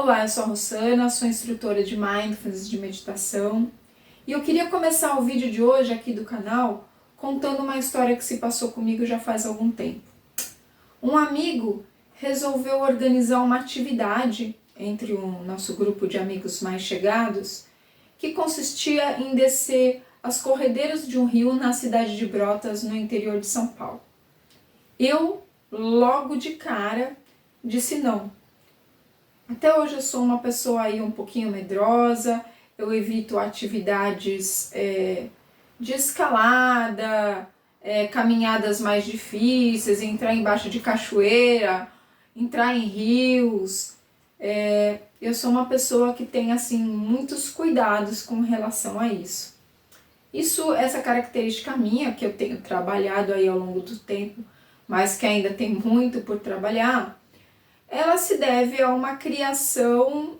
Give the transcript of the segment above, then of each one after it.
Olá, eu sou a Rossana, sou instrutora de Mindfulness, de meditação, e eu queria começar o vídeo de hoje aqui do canal contando uma história que se passou comigo já faz algum tempo. Um amigo resolveu organizar uma atividade entre o nosso grupo de amigos mais chegados, que consistia em descer as corredeiras de um rio na cidade de Brotas, no interior de São Paulo. Eu, logo de cara, disse não. Até hoje eu sou uma pessoa aí um pouquinho medrosa, eu evito atividades de escalada, caminhadas mais difíceis, entrar embaixo de cachoeira, entrar em rios. Eu sou uma pessoa que tem assim muitos cuidados com relação a isso. Essa característica minha, que eu tenho trabalhado aí ao longo do tempo, mas que ainda tem muito por trabalhar, ela se deve a uma criação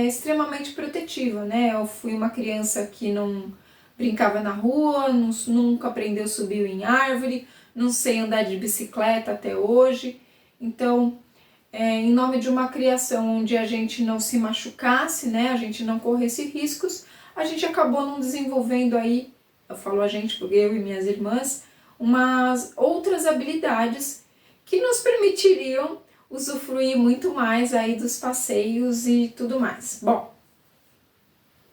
extremamente protetiva, né? Eu fui uma criança que não brincava na rua, nunca aprendeu a subir em árvore, não sei andar de bicicleta até hoje. Então, em nome de uma criação onde a gente não se machucasse, né? A gente não corresse riscos, a gente acabou não desenvolvendo aí, eu falo a gente porque eu e minhas irmãs, umas outras habilidades que nos permitiriam usufruir muito mais aí dos passeios e tudo mais. Bom,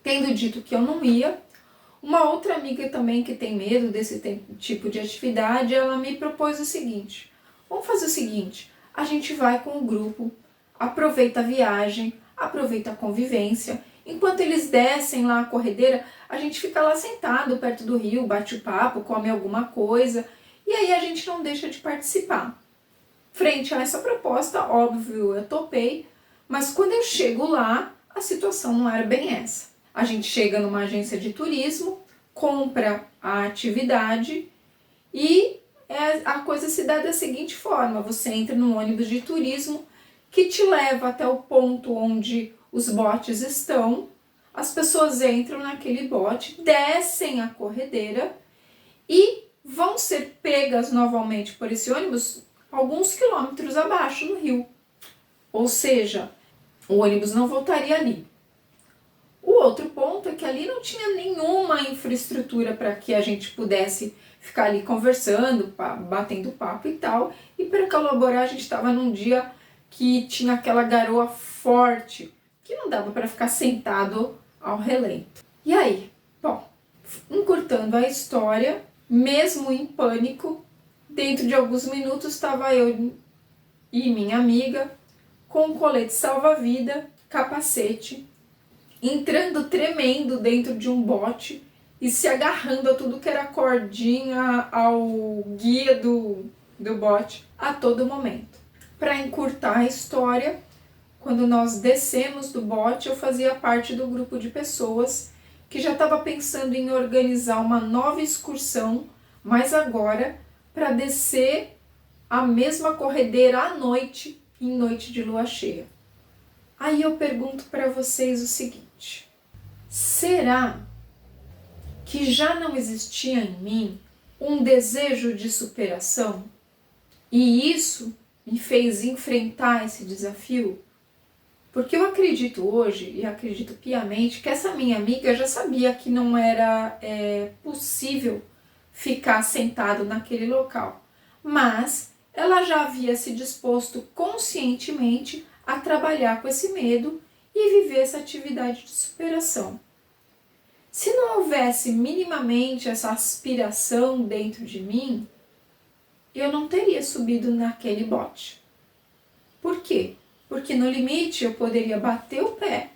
tendo dito que eu não ia, uma outra amiga também que tem medo desse tipo de atividade, ela me propôs o seguinte: vamos fazer o seguinte, a gente vai com o grupo, aproveita a viagem, aproveita a convivência, enquanto eles descem lá a corredeira, a gente fica lá sentado perto do rio, bate o papo, come alguma coisa, e aí a gente não deixa de participar. Frente a essa proposta, óbvio, eu topei, mas quando eu chego lá, a situação não era bem essa. A gente chega numa agência de turismo, compra a atividade e a coisa se dá da seguinte forma: você entra num ônibus de turismo que te leva até o ponto onde os botes estão, as pessoas entram naquele bote, descem a corredeira e vão ser pegas novamente por esse ônibus alguns quilômetros abaixo no rio. Ou seja, o ônibus não voltaria ali. O outro ponto é que ali não tinha nenhuma infraestrutura para que a gente pudesse ficar ali conversando, batendo papo e tal. E para colaborar, a gente estava num dia que tinha aquela garoa forte, que não dava para ficar sentado ao relento. E aí? Bom, encurtando a história, mesmo em pânico, dentro de alguns minutos estava eu e minha amiga com um colete salva-vida, capacete, entrando tremendo dentro de um bote e se agarrando a tudo que era cordinha, ao guia do bote a todo momento. Para encurtar a história, quando nós descemos do bote, eu fazia parte do grupo de pessoas que já estava pensando em organizar uma nova excursão, mas agora para descer a mesma corredeira à noite, em noite de lua cheia. Aí eu pergunto para vocês o seguinte: será que já não existia em mim um desejo de superação? E isso me fez enfrentar esse desafio? Porque eu acredito hoje, e acredito piamente, que essa minha amiga já sabia que não era possível ficar sentado naquele local, mas ela já havia se disposto conscientemente a trabalhar com esse medo e viver essa atividade de superação. Se não houvesse minimamente essa aspiração dentro de mim, eu não teria subido naquele bote. Por quê? Porque no limite eu poderia bater o pé,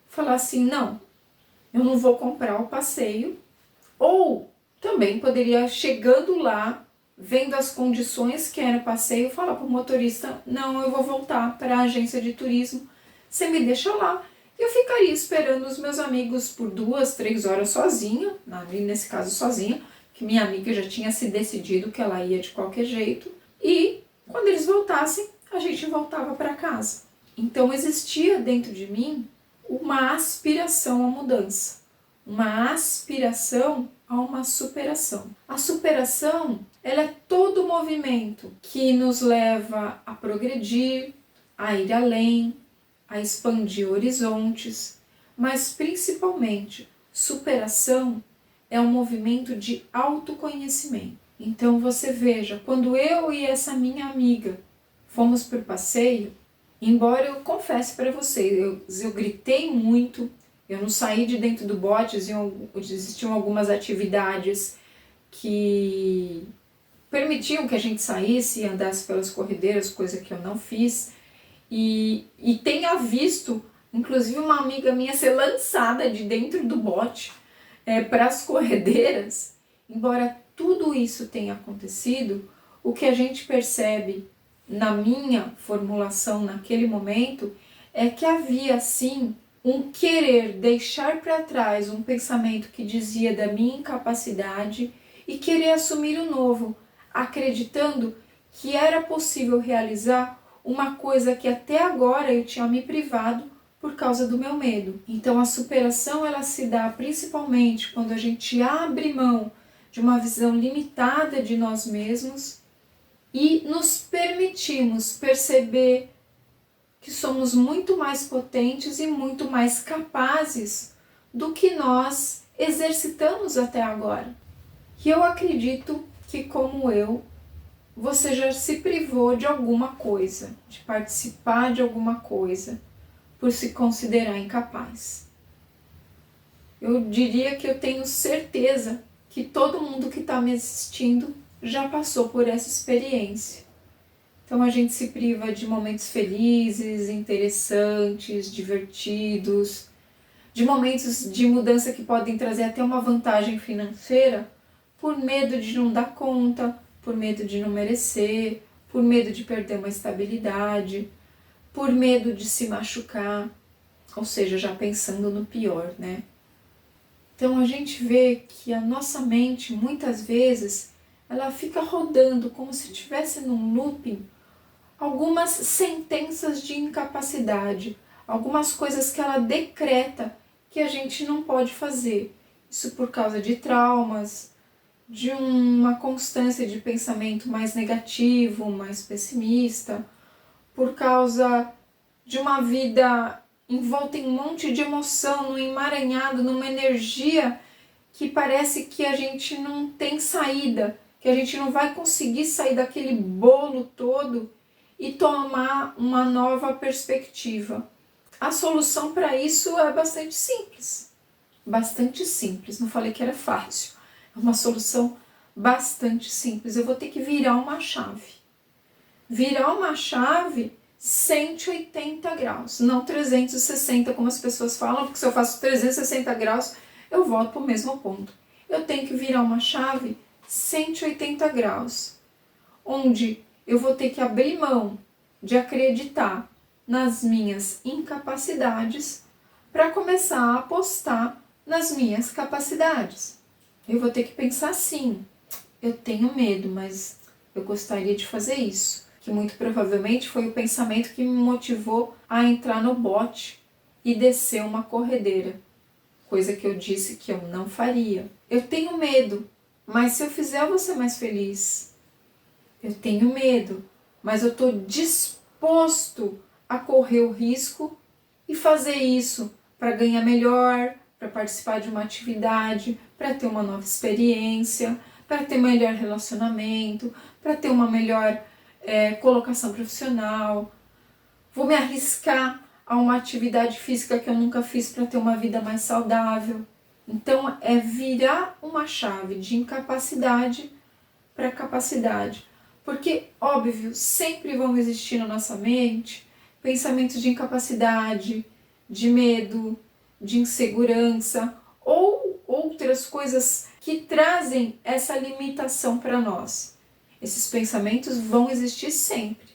falar assim: não, eu não vou comprar o passeio, ou também poderia, chegando lá, vendo as condições que era o passeio, falar para o motorista: não, eu vou voltar para a agência de turismo, você me deixa lá. E eu ficaria esperando os meus amigos por 2, 3 horas sozinha, nesse caso sozinha, que minha amiga já tinha se decidido que ela ia de qualquer jeito, e quando eles voltassem, a gente voltava para casa. Então existia dentro de mim uma aspiração à mudança, uma aspiração a uma superação. A superação, ela é todo movimento que nos leva a progredir, a ir além, a expandir horizontes, mas principalmente, superação é um movimento de autoconhecimento. Então você veja, quando eu e essa minha amiga fomos para o passeio, embora eu confesse para você, eu gritei muito, eu não saí de dentro do bote, existiam algumas atividades que permitiam que a gente saísse e andasse pelas corredeiras, coisa que eu não fiz, e tenha visto, inclusive, uma amiga minha ser lançada de dentro do bote para as corredeiras. Embora tudo isso tenha acontecido, o que a gente percebe na minha formulação naquele momento é que havia sim um querer deixar para trás um pensamento que dizia da minha incapacidade e querer assumir o novo, acreditando que era possível realizar uma coisa que até agora eu tinha me privado por causa do meu medo. Então a superação ela se dá principalmente quando a gente abre mão de uma visão limitada de nós mesmos e nos permitimos perceber que somos muito mais potentes e muito mais capazes do que nós exercitamos até agora. E eu acredito que, como eu, você já se privou de alguma coisa, de participar de alguma coisa, por se considerar incapaz. Eu diria que eu tenho certeza que todo mundo que está me assistindo já passou por essa experiência. Então a gente se priva de momentos felizes, interessantes, divertidos, de momentos de mudança que podem trazer até uma vantagem financeira, por medo de não dar conta, por medo de não merecer, por medo de perder uma estabilidade, por medo de se machucar, ou seja, já pensando no pior, né? Então a gente vê que a nossa mente, muitas vezes, ela fica rodando como se estivesse num looping, algumas sentenças de incapacidade, algumas coisas que ela decreta que a gente não pode fazer. Isso por causa de traumas, de uma constância de pensamento mais negativo, mais pessimista, por causa de uma vida envolta em um monte de emoção, num emaranhado, numa energia que parece que a gente não tem saída, que a gente não vai conseguir sair daquele bolo todo e tomar uma nova perspectiva. A solução para isso é bastante simples. Bastante simples, não falei que era fácil. É uma solução bastante simples. Eu vou ter que virar uma chave. Virar uma chave 180 graus, não 360 como as pessoas falam, porque se eu faço 360 graus, eu volto para o mesmo ponto. Eu tenho que virar uma chave 180 graus, onde eu vou ter que abrir mão de acreditar nas minhas incapacidades para começar a apostar nas minhas capacidades. Eu vou ter que pensar assim, eu tenho medo, mas eu gostaria de fazer isso. Que muito provavelmente foi o pensamento que me motivou a entrar no bote e descer uma corredeira, coisa que eu disse que eu não faria. Eu tenho medo, mas se eu fizer eu vou ser mais feliz. Eu tenho medo, mas eu estou disposto a correr o risco e fazer isso para ganhar melhor, para participar de uma atividade, para ter uma nova experiência, para ter melhor relacionamento, para ter uma melhor colocação profissional. Vou me arriscar a uma atividade física que eu nunca fiz para ter uma vida mais saudável. Então é virar uma chave de incapacidade para capacidade. Porque, óbvio, sempre vão existir na nossa mente pensamentos de incapacidade, de medo, de insegurança ou outras coisas que trazem essa limitação para nós. Esses pensamentos vão existir sempre,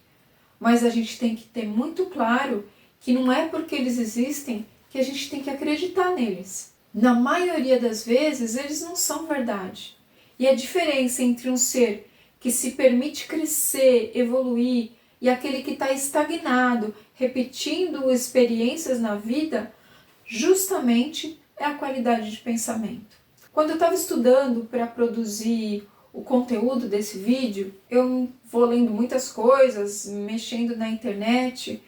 mas a gente tem que ter muito claro que não é porque eles existem que a gente tem que acreditar neles. Na maioria das vezes, eles não são verdade. E a diferença entre um ser que se permite crescer, evoluir, e aquele que está estagnado, repetindo experiências na vida, justamente é a qualidade de pensamento. Quando eu estava estudando para produzir o conteúdo desse vídeo, eu vou lendo muitas coisas, mexendo na internet,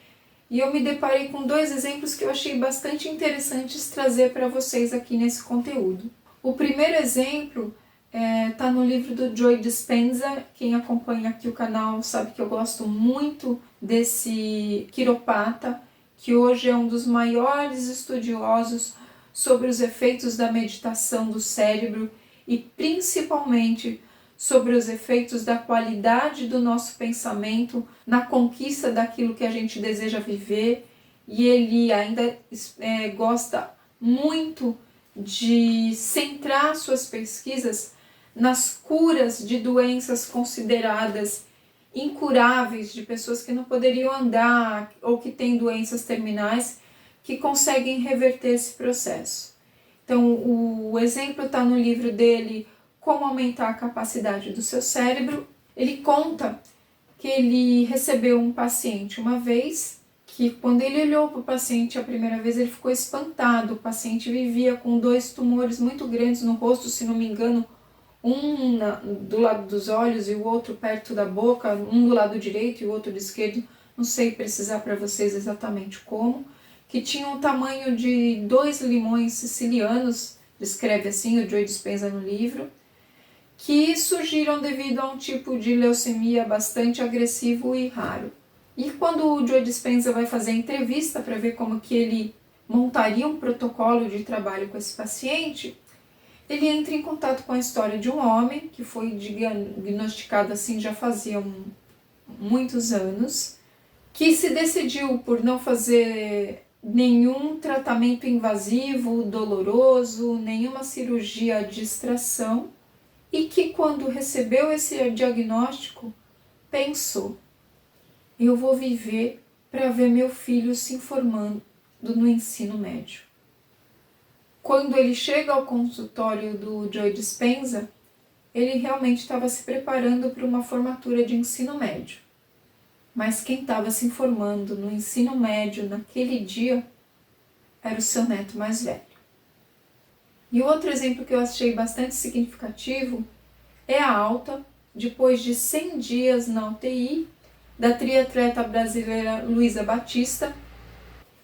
E eu me deparei com dois exemplos que eu achei bastante interessantes trazer para vocês aqui nesse conteúdo. O primeiro exemplo está no livro do Joe Dispenza. Quem acompanha aqui o canal sabe que eu gosto muito desse quiropata, que hoje é um dos maiores estudiosos sobre os efeitos da meditação do cérebro e principalmente sobre os efeitos da qualidade do nosso pensamento na conquista daquilo que a gente deseja viver. E ele ainda gosta muito de centrar suas pesquisas nas curas de doenças consideradas incuráveis, de pessoas que não poderiam andar ou que têm doenças terminais, que conseguem reverter esse processo. Então, o exemplo está no livro dele, Como Aumentar a Capacidade do Seu Cérebro. Ele conta que ele recebeu um paciente uma vez, que quando ele olhou para o paciente a primeira vez, ele ficou espantado. O paciente vivia com 2 tumores muito grandes no rosto, se não me engano, um do lado dos olhos e o outro perto da boca, um do lado direito e o outro do esquerdo, não sei precisar para vocês exatamente como, que tinha o tamanho de 2 limões sicilianos, descreve assim o Joe Dispenza no livro, que surgiram devido a um tipo de leucemia bastante agressivo e raro. E quando o Joe Dispenza vai fazer a entrevista para ver como que ele montaria um protocolo de trabalho com esse paciente, ele entra em contato com a história de um homem que foi diagnosticado assim já fazia muitos anos, que se decidiu por não fazer nenhum tratamento invasivo, doloroso, nenhuma cirurgia de extração, e que quando recebeu esse diagnóstico, pensou: eu vou viver para ver meu filho se formando no ensino médio. Quando ele chega ao consultório do Joe Dispenza, ele realmente estava se preparando para uma formatura de ensino médio. Mas quem estava se informando no ensino médio naquele dia era o seu neto mais velho. E o outro exemplo que eu achei bastante significativo é a alta, depois de 100 dias na UTI, da triatleta brasileira Luísa Batista,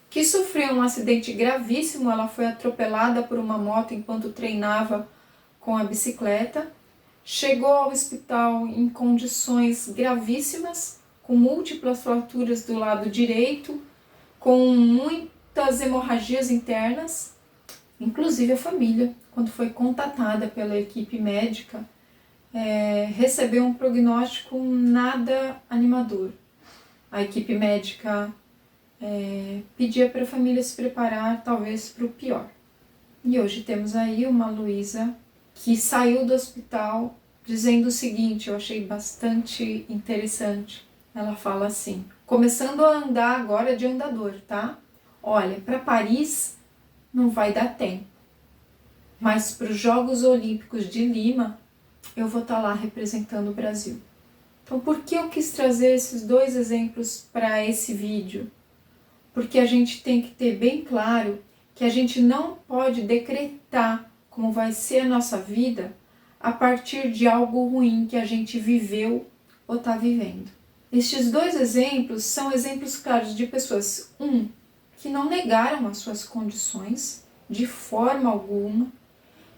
que sofreu um acidente gravíssimo. Ela foi atropelada por uma moto enquanto treinava com a bicicleta, chegou ao hospital em condições gravíssimas, com múltiplas fraturas do lado direito, com muitas hemorragias internas. Inclusive a família, quando foi contatada pela equipe médica, recebeu um prognóstico nada animador. A equipe médica pedia para a família se preparar talvez para o pior. E hoje temos aí uma Luísa que saiu do hospital dizendo o seguinte, eu achei bastante interessante. Ela fala assim: começando a andar agora de andador, tá? Olha, para Paris não vai dar tempo, mas para os Jogos Olímpicos de Lima eu vou estar lá representando o Brasil. Então, por que eu quis trazer esses dois exemplos para esse vídeo? Porque a gente tem que ter bem claro que a gente não pode decretar como vai ser a nossa vida a partir de algo ruim que a gente viveu ou está vivendo. Estes dois exemplos são exemplos claros de pessoas, que não negaram as suas condições de forma alguma,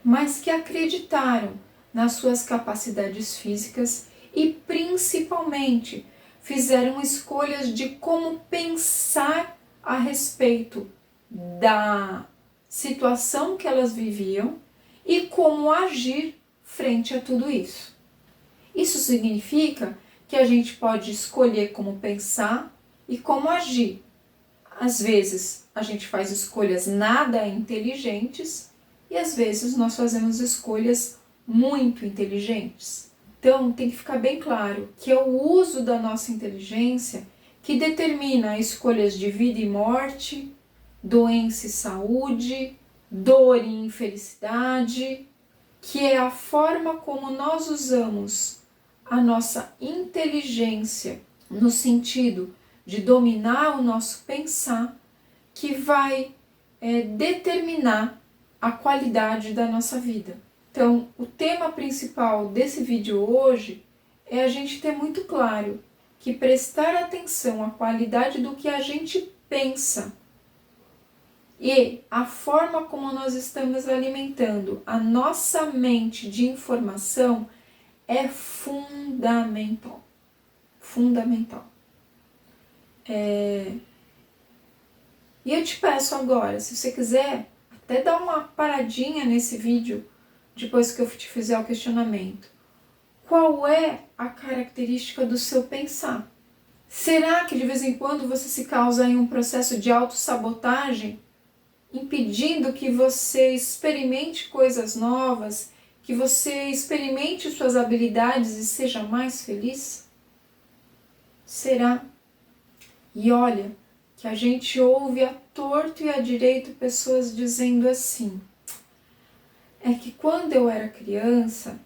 mas que acreditaram nas suas capacidades físicas e principalmente fizeram escolhas de como pensar a respeito da situação que elas viviam e como agir frente a tudo isso. Isso significa que a gente pode escolher como pensar e como agir. Às vezes a gente faz escolhas nada inteligentes e às vezes nós fazemos escolhas muito inteligentes. Então tem que ficar bem claro que é o uso da nossa inteligência que determina escolhas de vida e morte, doença e saúde, dor e infelicidade, que é a forma como nós usamos a nossa inteligência no sentido de dominar o nosso pensar, que vai determinar a qualidade da nossa vida. Então, o tema principal desse vídeo hoje é a gente ter muito claro que prestar atenção à qualidade do que a gente pensa. E a forma como nós estamos alimentando a nossa mente de informação é fundamental. Fundamental. E eu te peço agora, se você quiser, até dar uma paradinha nesse vídeo, depois que eu te fizer o questionamento. Qual é a característica do seu pensar? Será que de vez em quando você se causa em um processo de autossabotagem, impedindo que você experimente coisas novas, que você experimente suas habilidades e seja mais feliz? Será? E olha, que a gente ouve à torto e à direito pessoas dizendo assim: é que quando eu era criança,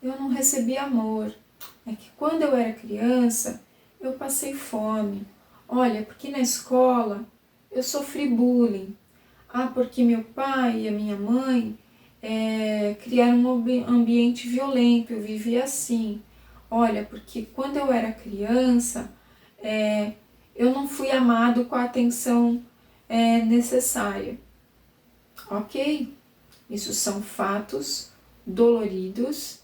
eu não recebi amor. É que quando eu era criança, eu passei fome. Olha, porque na escola eu sofri bullying. Ah, porque meu pai e a minha mãe criaram um ambiente violento, eu vivia assim. Olha, porque quando eu era criança, eu não fui amado com a atenção necessária. Ok? Isso são fatos doloridos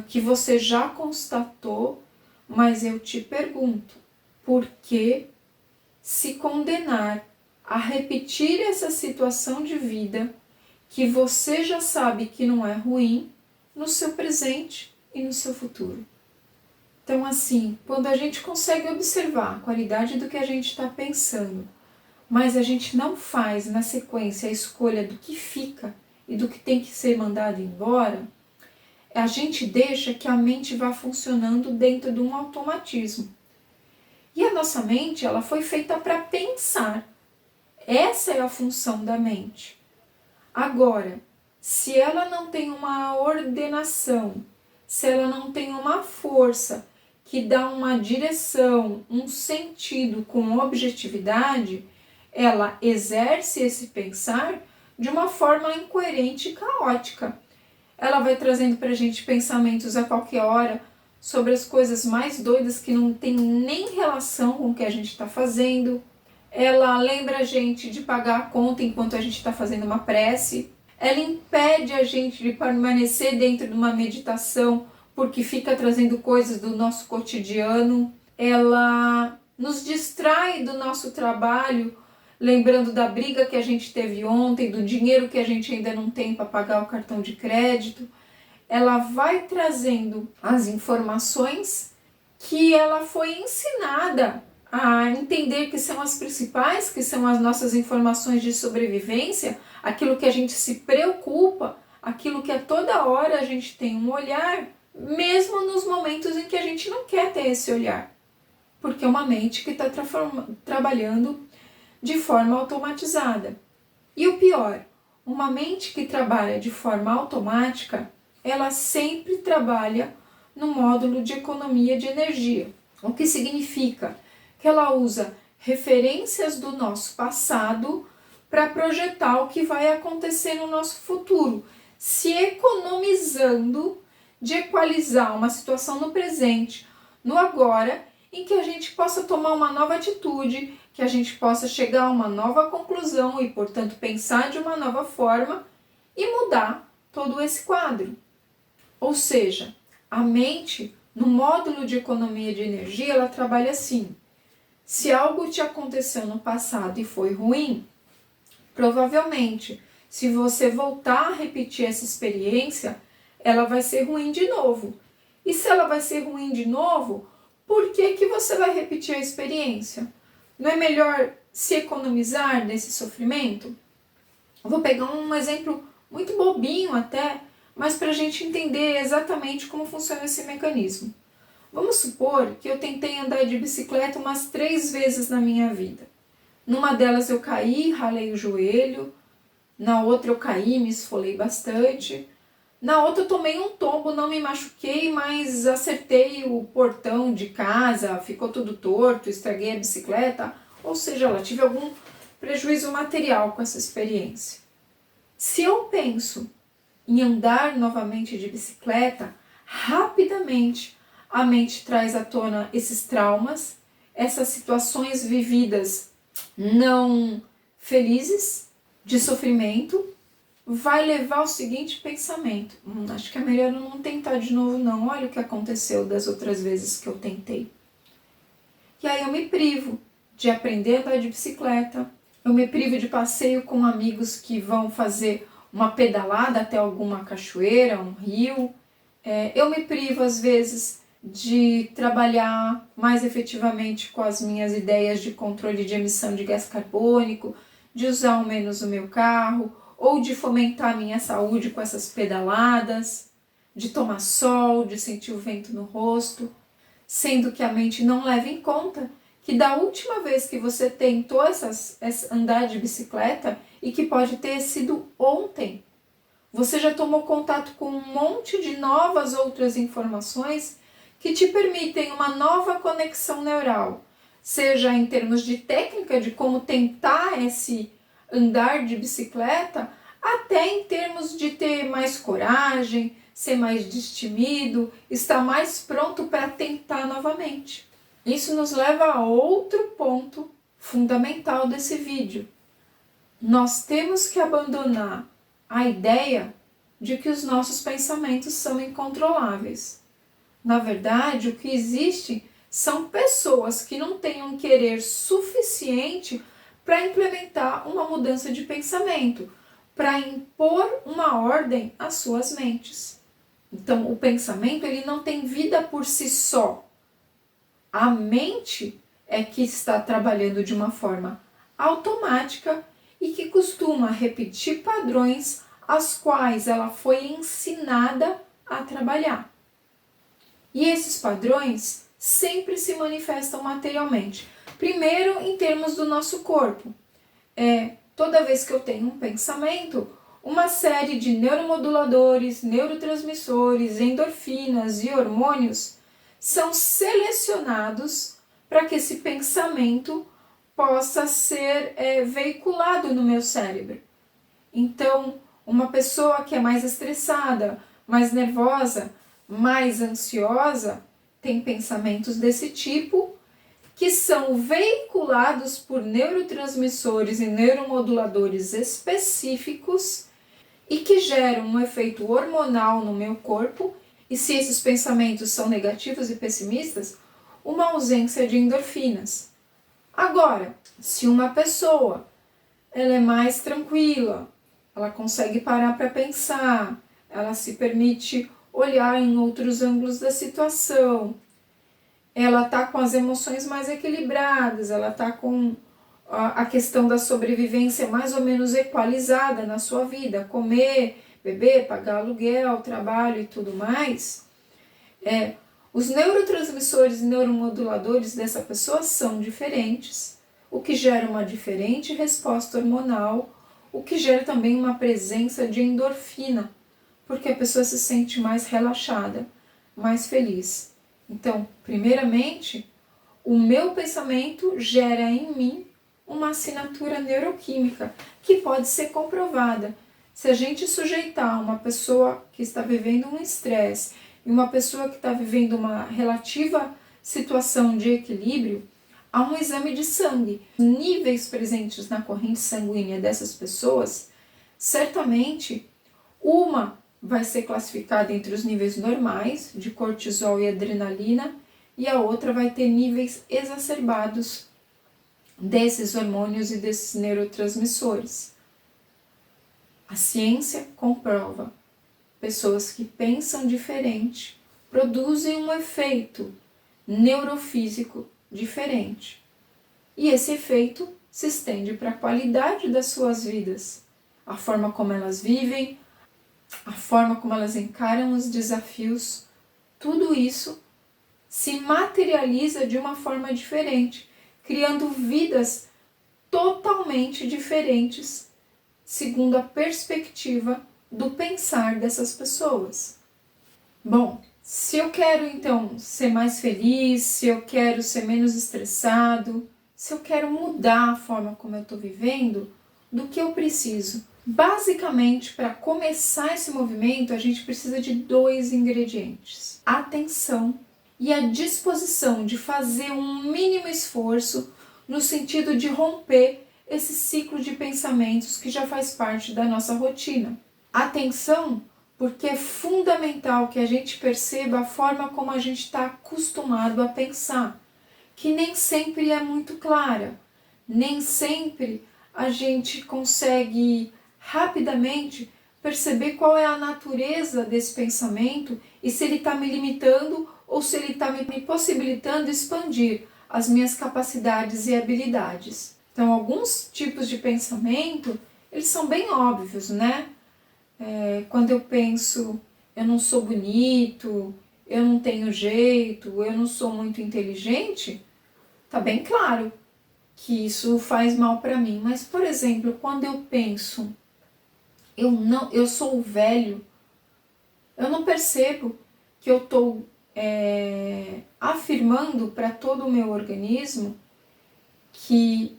que você já constatou, mas eu te pergunto, por que se condenar a repetir essa situação de vida que você já sabe que não é ruim no seu presente e no seu futuro? Então, assim, quando a gente consegue observar a qualidade do que a gente está pensando, mas a gente não faz na sequência a escolha do que fica e do que tem que ser mandado embora, a gente deixa que a mente vá funcionando dentro de um automatismo. E a nossa mente, ela foi feita para pensar. Essa é a função da mente. Agora, se ela não tem uma ordenação, se ela não tem uma força que dá uma direção, um sentido com objetividade, ela exerce esse pensar de uma forma incoerente e caótica. Ela vai trazendo para a gente pensamentos a qualquer hora sobre as coisas mais doidas que não tem nem relação com o que a gente está fazendo. Ela lembra a gente de pagar a conta enquanto a gente está fazendo uma prece. Ela impede a gente de permanecer dentro de uma meditação porque fica trazendo coisas do nosso cotidiano. Ela nos distrai do nosso trabalho, lembrando da briga que a gente teve ontem, do dinheiro que a gente ainda não tem para pagar o cartão de crédito. Ela vai trazendo as informações que ela foi ensinada a entender que são as principais, que são as nossas informações de sobrevivência, aquilo que a gente se preocupa, aquilo que a toda hora a gente tem um olhar, mesmo nos momentos em que a gente não quer ter esse olhar, porque é uma mente que está trabalhando de forma automatizada. E o pior, uma mente que trabalha de forma automática, ela sempre trabalha no módulo de economia de energia, o que significa que ela usa referências do nosso passado para projetar o que vai acontecer no nosso futuro, se economizando de equalizar uma situação no presente, no agora, em que a gente possa tomar uma nova atitude, que a gente possa chegar a uma nova conclusão e, portanto, pensar de uma nova forma e mudar todo esse quadro. Ou seja, a mente, no módulo de economia de energia, ela trabalha assim. Se algo te aconteceu no passado e foi ruim, provavelmente, se você voltar a repetir essa experiência, ela vai ser ruim de novo. E se ela vai ser ruim de novo, por que que você vai repetir a experiência? Não é melhor se economizar desse sofrimento? Eu vou pegar um exemplo muito bobinho até, mas para a gente entender exatamente como funciona esse mecanismo. Vamos supor que eu tentei andar de bicicleta umas 3 vezes na minha vida. Numa delas eu caí, ralei o joelho, na outra eu caí, me esfolei bastante, na outra eu tomei um tombo, não me machuquei, mas acertei o portão de casa, ficou tudo torto, estraguei a bicicleta, ou seja, eu tive algum prejuízo material com essa experiência. Se eu penso em andar novamente de bicicleta, rapidamente a mente traz à tona esses traumas, essas situações vividas não felizes, de sofrimento, vai levar ao seguinte pensamento: acho que é melhor eu não tentar de novo não, olha o que aconteceu das outras vezes que eu tentei. E aí eu me privo de aprender a andar de bicicleta, eu me privo de passeio com amigos que vão fazer uma pedalada até alguma cachoeira, um rio. Eu me privo às vezes de trabalhar mais efetivamente com as minhas ideias de controle de emissão de gás carbônico, de usar ao menos o meu carro, ou de fomentar a minha saúde com essas pedaladas, de tomar sol, de sentir o vento no rosto, sendo que a mente não leva em conta que da última vez que você tentou andar de bicicleta, e que pode ter sido ontem, você já tomou contato com um monte de novas outras informações que te permitem uma nova conexão neural, seja em termos de técnica de como tentar esse andar de bicicleta, até em termos de ter mais coragem, ser mais destemido, estar mais pronto para tentar novamente. Isso nos leva a outro ponto fundamental desse vídeo. Nós temos que abandonar a ideia de que os nossos pensamentos são incontroláveis. Na verdade, o que existe são pessoas que não têm um querer suficiente para implementar uma mudança de pensamento, para impor uma ordem às suas mentes. Então, o pensamento ele não tem vida por si só. A mente é que está trabalhando de uma forma automática e que costuma repetir padrões as quais ela foi ensinada a trabalhar. E esses padrões sempre se manifestam materialmente. Primeiro, em termos do nosso corpo. Toda vez que eu tenho um pensamento, uma série de neuromoduladores, neurotransmissores, endorfinas e hormônios são selecionados para que esse pensamento possa ser veiculado no meu cérebro. Então, uma pessoa que é mais estressada, mais nervosa, mais ansiosa, tem pensamentos desse tipo que são veiculados por neurotransmissores e neuromoduladores específicos e que geram um efeito hormonal no meu corpo. E se esses pensamentos são negativos e pessimistas, uma ausência de endorfinas. Agora, se uma pessoa ela é mais tranquila, ela consegue parar para pensar, ela se permite olhar em outros ângulos da situação, ela está com as emoções mais equilibradas, ela está com a questão da sobrevivência mais ou menos equalizada na sua vida, comer, beber, pagar aluguel, trabalho e tudo mais, os neurotransmissores e neuromoduladores dessa pessoa são diferentes, o que gera uma diferente resposta hormonal, o que gera também uma presença de endorfina, porque a pessoa se sente mais relaxada, mais feliz. Então, primeiramente, o meu pensamento gera em mim uma assinatura neuroquímica que pode ser comprovada. Se a gente sujeitar uma pessoa que está vivendo um estresse e uma pessoa que está vivendo uma relativa situação de equilíbrio, há um exame de sangue. Níveis presentes na corrente sanguínea dessas pessoas, certamente uma vai ser classificada entre os níveis normais de cortisol e adrenalina e a outra vai ter níveis exacerbados desses hormônios e desses neurotransmissores. A ciência comprova. Pessoas que pensam diferente produzem um efeito neurofísico diferente. E esse efeito se estende para a qualidade das suas vidas, a forma como elas vivem, a forma como elas encaram os desafios, tudo isso se materializa de uma forma diferente, criando vidas totalmente diferentes, segundo a perspectiva do pensar dessas pessoas. Bom, se eu quero então ser mais feliz, se eu quero ser menos estressado, se eu quero mudar a forma como eu estou vivendo, do que eu preciso? Basicamente, para começar esse movimento, a gente precisa de 2 ingredientes: atenção e a disposição de fazer um mínimo esforço no sentido de romper esse ciclo de pensamentos que já faz parte da nossa rotina. Atenção, porque é fundamental que a gente perceba a forma como a gente está acostumado a pensar, que nem sempre é muito clara, nem sempre a gente consegue rapidamente perceber qual é a natureza desse pensamento e se ele está me limitando ou se ele está me possibilitando expandir as minhas capacidades e habilidades. Então, alguns tipos de pensamento, eles são bem óbvios, né? Quando eu penso, eu não sou bonito, eu não tenho jeito, eu não sou muito inteligente, tá bem claro que isso faz mal para mim. Mas, por exemplo, quando eu penso, eu sou velho, eu não percebo que eu estou afirmando para todo o meu organismo que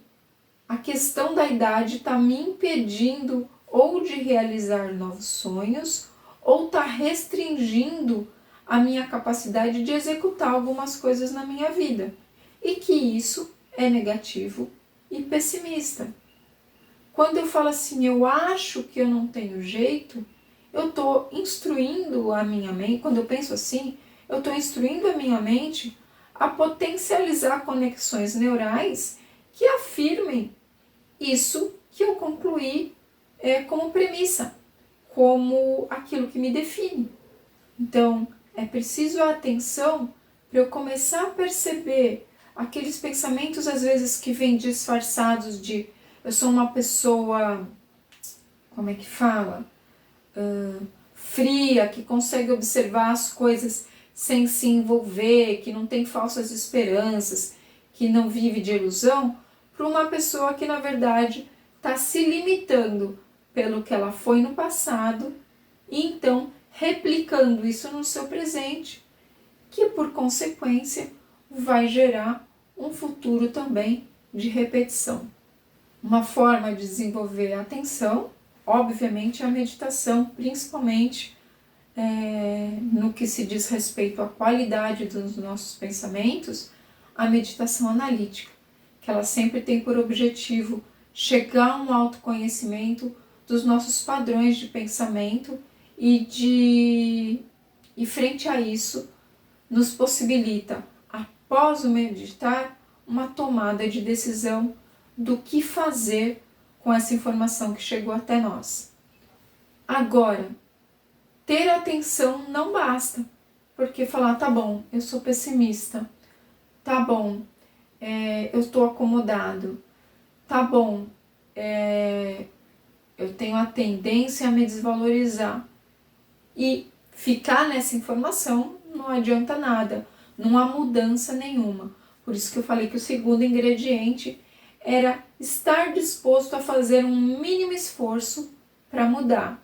a questão da idade está me impedindo ou de realizar novos sonhos ou está restringindo a minha capacidade de executar algumas coisas na minha vida. E que isso é negativo e pessimista. Quando eu falo assim, eu acho que eu não tenho jeito, eu estou instruindo a minha mente, quando eu penso assim, eu estou instruindo a minha mente a potencializar conexões neurais que afirmem isso que eu concluí como premissa, como aquilo que me define. Então, é preciso a atenção para eu começar a perceber aqueles pensamentos, às vezes, que vêm disfarçados de eu sou uma pessoa, como é que fala? Fria, que consegue observar as coisas sem se envolver, que não tem falsas esperanças, que não vive de ilusão, para uma pessoa que, na verdade, está se limitando pelo que ela foi no passado e, então, replicando isso no seu presente, que, por consequência, vai gerar um futuro também de repetição. Uma forma de desenvolver a atenção, obviamente, é a meditação, principalmente no que se diz respeito à qualidade dos nossos pensamentos, a meditação analítica, que ela sempre tem por objetivo chegar a um autoconhecimento dos nossos padrões de pensamento e frente a isso, nos possibilita, após o meditar, uma tomada de decisão do que fazer com essa informação que chegou até nós. Agora, ter atenção não basta, porque falar, tá bom, eu sou pessimista, tá bom, eu estou acomodado, tá bom, eu tenho a tendência a me desvalorizar. E ficar nessa informação não adianta nada, não há mudança nenhuma. Por isso que eu falei que o segundo ingrediente era estar disposto a fazer um mínimo esforço para mudar,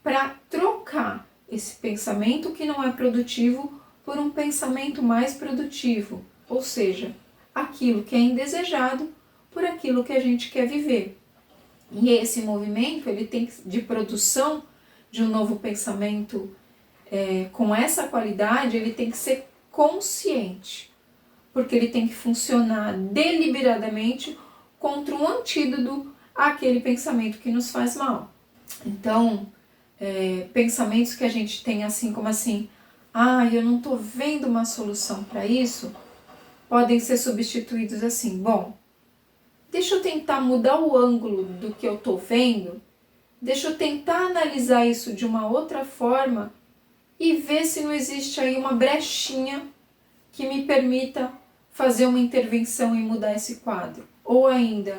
para trocar esse pensamento que não é produtivo por um pensamento mais produtivo, ou seja, aquilo que é indesejado por aquilo que a gente quer viver. E esse movimento ele tem de produção de um novo pensamento com essa qualidade, ele tem que ser consciente, porque ele tem que funcionar deliberadamente contra um antídoto àquele pensamento que nos faz mal. Então, pensamentos que a gente tem assim como assim, eu não estou vendo uma solução para isso, podem ser substituídos assim, bom, deixa eu tentar mudar o ângulo do que eu estou vendo, deixa eu tentar analisar isso de uma outra forma e ver se não existe aí uma brechinha que me permita fazer uma intervenção e mudar esse quadro. Ou ainda,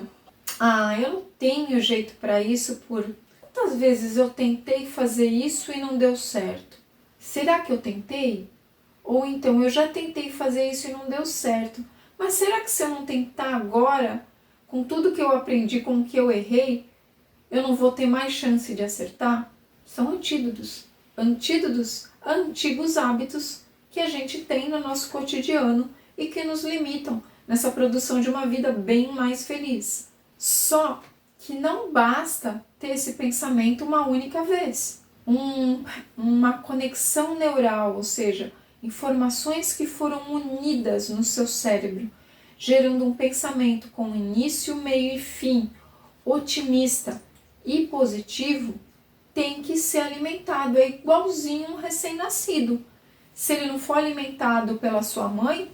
eu não tenho jeito para isso quantas vezes eu tentei fazer isso e não deu certo. Será que eu tentei? Ou então, eu já tentei fazer isso e não deu certo. Mas será que se eu não tentar agora, com tudo que eu aprendi, com o que eu errei, eu não vou ter mais chance de acertar? São antídotos. Antídotos a antigos hábitos que a gente tem no nosso cotidiano e que nos limitam nessa produção de uma vida bem mais feliz. Só que não basta ter esse pensamento uma única vez. Uma conexão neural, ou seja, informações que foram unidas no seu cérebro gerando um pensamento com início, meio e fim, otimista e positivo, tem que ser alimentado. É igualzinho um recém-nascido. Se ele não for alimentado pela sua mãe,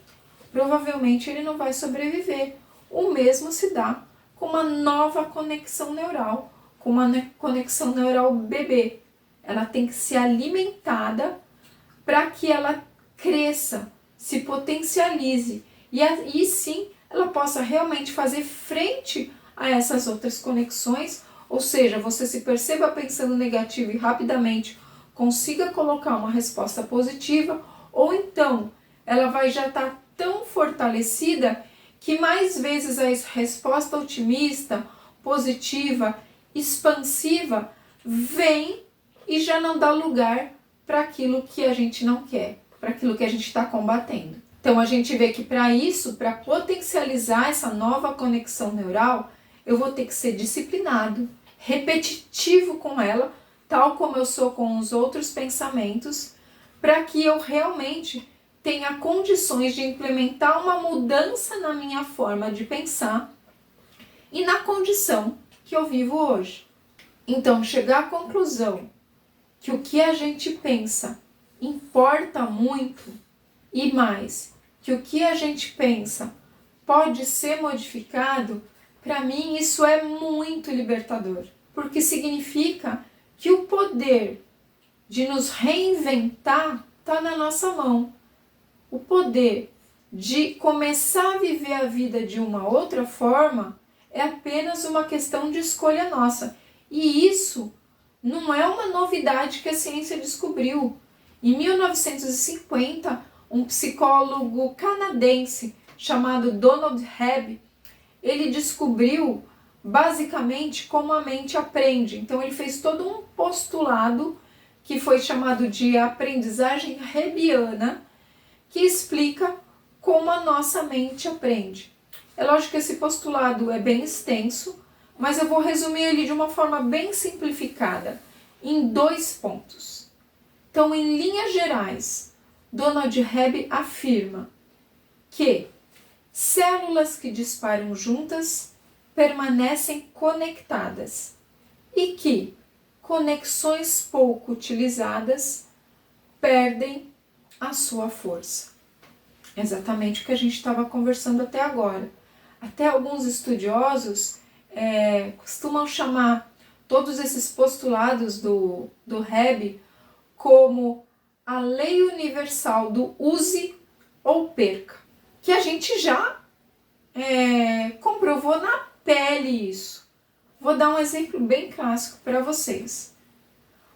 provavelmente ele não vai sobreviver. O mesmo se dá com uma nova conexão neural, com uma conexão neural bebê. Ela tem que ser alimentada para que ela cresça, se potencialize e aí sim ela possa realmente fazer frente a essas outras conexões, ou seja, você se perceba pensando negativo e rapidamente consiga colocar uma resposta positiva, ou então ela vai já estar tão fortalecida que mais vezes a resposta otimista, positiva, expansiva vem e já não dá lugar para aquilo que a gente não quer, para aquilo que a gente está combatendo. Então a gente vê que para isso, para potencializar essa nova conexão neural, eu vou ter que ser disciplinado, repetitivo com ela, tal como eu sou com os outros pensamentos, para que eu realmente tenha condições de implementar uma mudança na minha forma de pensar e na condição que eu vivo hoje. Então, chegar à conclusão que o que a gente pensa importa muito e mais, que o que a gente pensa pode ser modificado, para mim isso é muito libertador, porque significa que o poder de nos reinventar está na nossa mão. O poder de começar a viver a vida de uma outra forma é apenas uma questão de escolha nossa. E isso não é uma novidade que a ciência descobriu. Em 1950, um psicólogo canadense chamado Donald Hebb, ele descobriu basicamente como a mente aprende. Então ele fez todo um postulado que foi chamado de aprendizagem hebbiana, que explica como a nossa mente aprende. É lógico que esse postulado é bem extenso, mas eu vou resumir ele de uma forma bem simplificada, em 2 pontos. Então, em linhas gerais, Donald Hebb afirma que células que disparam juntas permanecem conectadas e que conexões pouco utilizadas perdem a sua força. Exatamente o que a gente estava conversando até agora. Até alguns estudiosos costumam chamar todos esses postulados do Hebb como a lei universal do use ou perca, que a gente já comprovou na pele isso. Vou dar um exemplo bem clássico para vocês.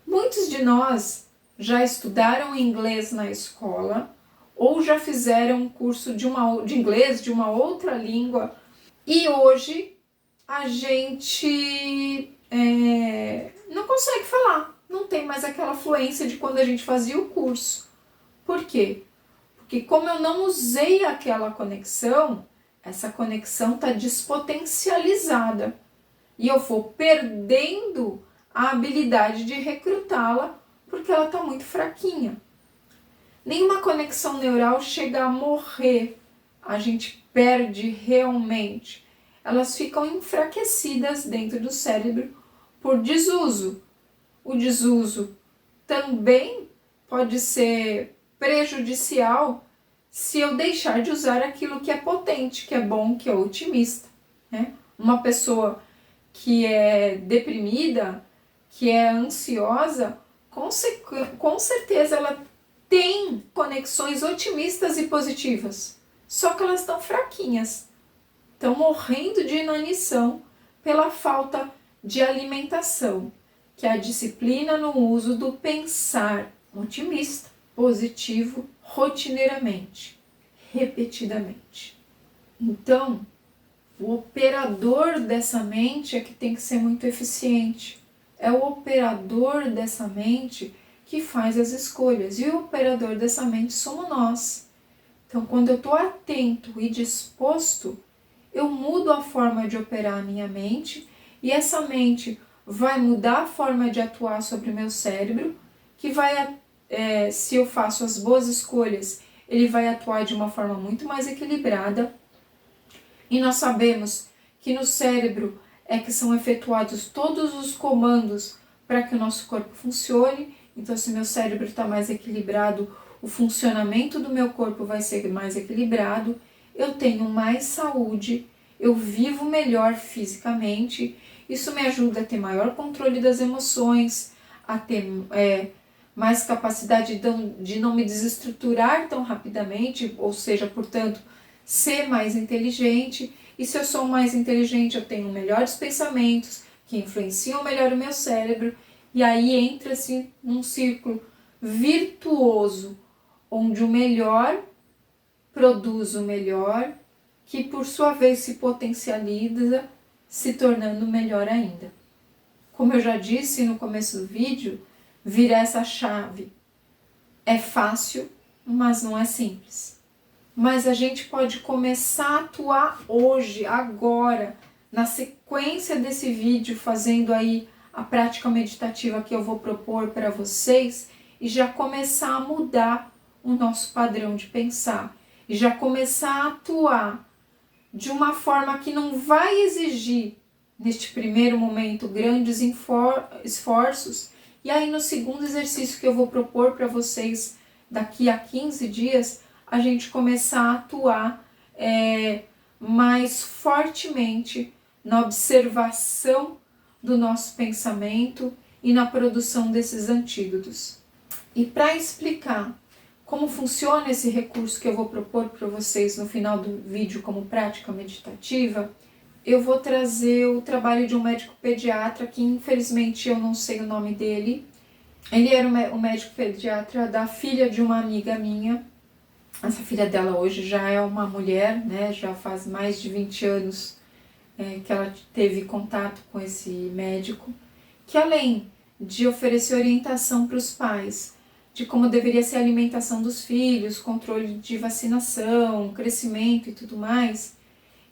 Muitos de nós já estudaram inglês na escola ou já fizeram um curso de inglês, de uma outra língua, e hoje a gente não consegue falar, não tem mais aquela fluência de quando a gente fazia o curso. Por quê? Porque como eu não usei aquela conexão, essa conexão está despotencializada e eu vou perdendo a habilidade de recrutá-la porque ela está muito fraquinha. Nenhuma conexão neural chega a morrer, a gente perde realmente. Elas ficam enfraquecidas dentro do cérebro por desuso. O desuso também pode ser prejudicial se eu deixar de usar aquilo que é potente, que é bom, que é otimista, né? Uma pessoa que é deprimida, que é ansiosa, com certeza ela tem conexões otimistas e positivas, só que elas estão fraquinhas, estão morrendo de inanição pela falta de alimentação, que é a disciplina no uso do pensar otimista, positivo, rotineiramente, repetidamente. Então, o operador dessa mente é que tem que ser muito eficiente. É o operador dessa mente que faz as escolhas. E o operador dessa mente somos nós. Então, quando eu estou atento e disposto, eu mudo a forma de operar a minha mente e essa mente vai mudar a forma de atuar sobre o meu cérebro, que vai, se eu faço as boas escolhas, ele vai atuar de uma forma muito mais equilibrada E nós sabemos que no cérebro é que são efetuados todos os comandos para que o nosso corpo funcione. Então, se meu cérebro está mais equilibrado, o funcionamento do meu corpo vai ser mais equilibrado, eu tenho mais saúde, eu vivo melhor fisicamente, isso me ajuda a ter maior controle das emoções, a ter mais capacidade de não me desestruturar tão rapidamente, ou seja, portanto, ser mais inteligente. E se eu sou mais inteligente, eu tenho melhores pensamentos que influenciam melhor o meu cérebro, e aí entra-se num círculo virtuoso, onde o melhor produz o melhor, que por sua vez se potencializa, se tornando melhor ainda. Como eu já disse no começo do vídeo, virar essa chave é fácil, mas não é simples. Mas a gente pode começar a atuar hoje, agora, na sequência desse vídeo, fazendo aí a prática meditativa que eu vou propor para vocês, e já começar a mudar o nosso padrão de pensar, e já começar a atuar de uma forma que não vai exigir, neste primeiro momento, grandes esforços, e aí no segundo exercício que eu vou propor para vocês daqui a 15 dias, a gente começar a atuar mais fortemente na observação do nosso pensamento e na produção desses antídotos. E para explicar como funciona esse recurso que eu vou propor para vocês no final do vídeo como prática meditativa, eu vou trazer o trabalho de um médico pediatra, que infelizmente eu não sei o nome dele. Ele era o médico pediatra da filha de uma amiga minha. Essa filha dela hoje já é uma mulher, né? Já faz mais de 20 anos que ela teve contato com esse médico, que além de oferecer orientação para os pais de como deveria ser a alimentação dos filhos, controle de vacinação, crescimento e tudo mais,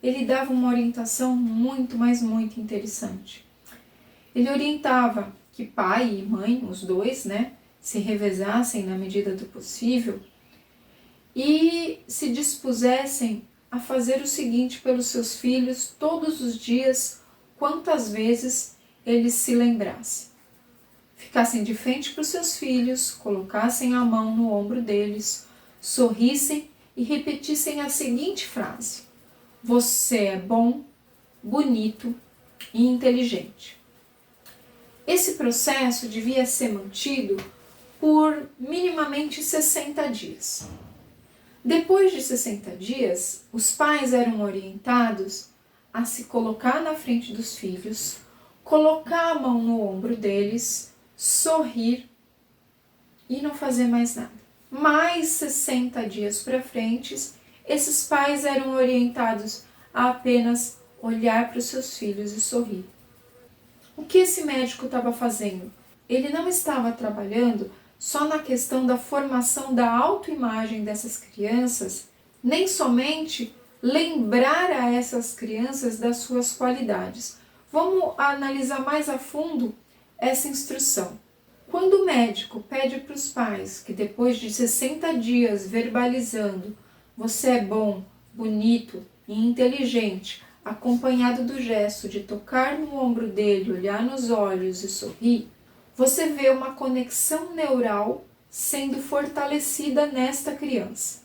ele dava uma orientação muito, mas muito interessante. Ele orientava que pai e mãe, os dois, né, se revezassem na medida do possível e se dispusessem a fazer o seguinte pelos seus filhos todos os dias, quantas vezes eles se lembrassem. Ficassem de frente para os seus filhos, colocassem a mão no ombro deles, sorrissem e repetissem a seguinte frase: você é bom, bonito e inteligente. Esse processo devia ser mantido por minimamente 60 dias. Depois de 60 dias, os pais eram orientados a se colocar na frente dos filhos, colocar a mão no ombro deles, sorrir e não fazer mais nada. Mais 60 dias para frente, esses pais eram orientados a apenas olhar para os seus filhos e sorrir. O que esse médico estava fazendo? Ele não estava trabalhando só na questão da formação da autoimagem dessas crianças, nem somente lembrar a essas crianças das suas qualidades. Vamos analisar mais a fundo essa instrução. Quando o médico pede para os pais que depois de 60 dias verbalizando você é bom, bonito e inteligente, acompanhado do gesto de tocar no ombro dele, olhar nos olhos e sorrir, você vê uma conexão neural sendo fortalecida nesta criança.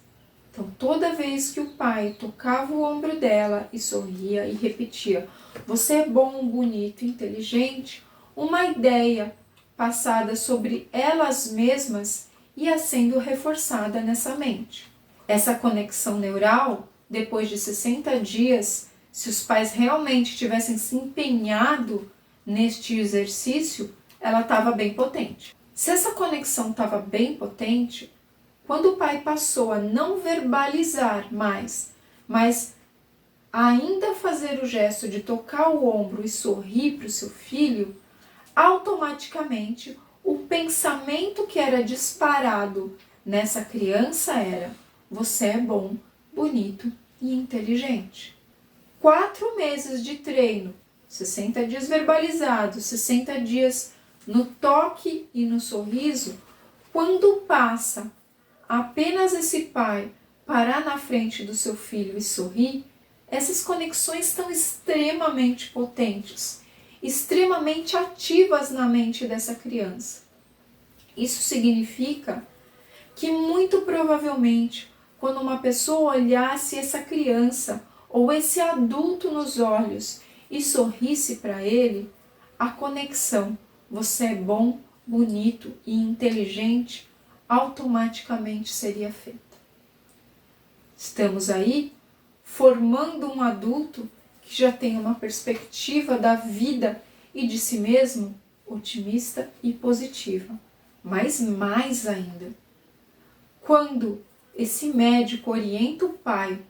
Então, toda vez que o pai tocava o ombro dela e sorria e repetia você é bom, bonito e inteligente, uma ideia passada sobre elas mesmas ia sendo reforçada nessa mente. Essa conexão neural, depois de 60 dias, se os pais realmente tivessem se empenhado neste exercício, ela estava bem potente. Se essa conexão estava bem potente, quando o pai passou a não verbalizar mais, mas ainda fazer o gesto de tocar o ombro e sorrir para o seu filho, automaticamente o pensamento que era disparado nessa criança era: você é bom, bonito e inteligente. 4 meses de treino, 60 dias verbalizados, 60 dias no toque e no sorriso, quando passa apenas esse pai parar na frente do seu filho e sorrir, essas conexões estão extremamente potentes, extremamente ativas na mente dessa criança. Isso significa que muito provavelmente, quando uma pessoa olhasse essa criança ou esse adulto nos olhos e sorrisse para ele, a conexão, você é bom, bonito e inteligente, automaticamente seria feita. Estamos aí formando um adulto que já tem uma perspectiva da vida e de si mesmo otimista e positiva. Mas mais ainda, quando esse médico orienta o pai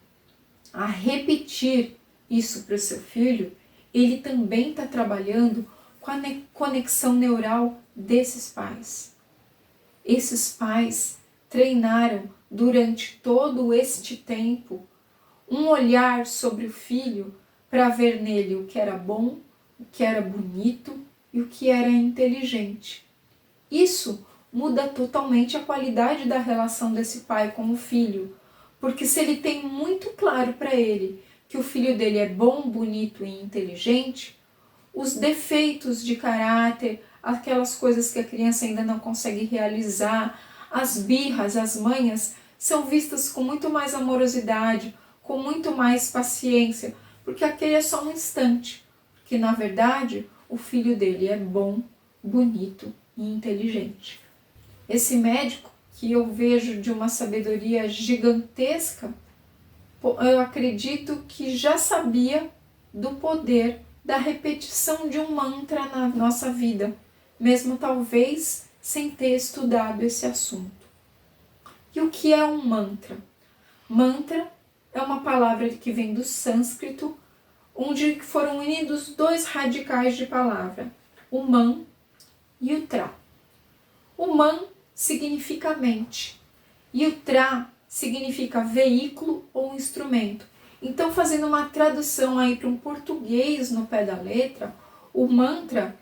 a repetir isso para o seu filho, ele também está trabalhando com a conexão neural desses pais. Esses pais treinaram durante todo este tempo um olhar sobre o filho para ver nele o que era bom, o que era bonito e o que era inteligente. Isso muda totalmente a qualidade da relação desse pai com o filho, porque se ele tem muito claro para ele que o filho dele é bom, bonito e inteligente, os defeitos de caráter, aquelas coisas que a criança ainda não consegue realizar, as birras, as manhas, são vistas com muito mais amorosidade, com muito mais paciência, porque aquele é só um instante, porque na verdade o filho dele é bom, bonito e inteligente. Esse médico, que eu vejo de uma sabedoria gigantesca, eu acredito que já sabia do poder da repetição de um mantra na nossa vida, mesmo talvez sem ter estudado esse assunto. E o que é um mantra? Mantra é uma palavra que vem do sânscrito, onde foram unidos dois radicais de palavra, o man e o tra. O man significa mente e o tra significa veículo ou instrumento. Então, fazendo uma tradução aí para um português no pé da letra, o mantra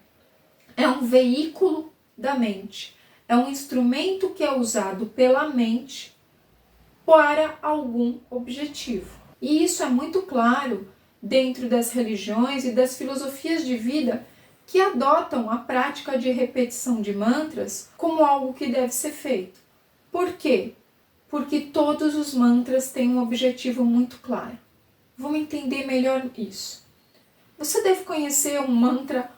é um veículo da mente, é um instrumento que é usado pela mente para algum objetivo. E isso é muito claro dentro das religiões e das filosofias de vida que adotam a prática de repetição de mantras como algo que deve ser feito. Por quê? Porque todos os mantras têm um objetivo muito claro. Vamos entender melhor isso. Você deve conhecer um mantra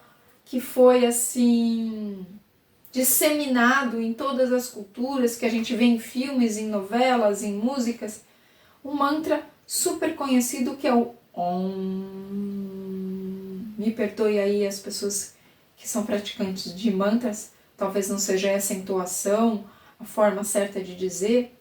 que foi assim disseminado em todas as culturas, que a gente vê em filmes, em novelas, em músicas. Um mantra super conhecido que é o Om. Me perdoe aí as pessoas que são praticantes de mantras, talvez não seja essa a entoação, a forma certa de dizer,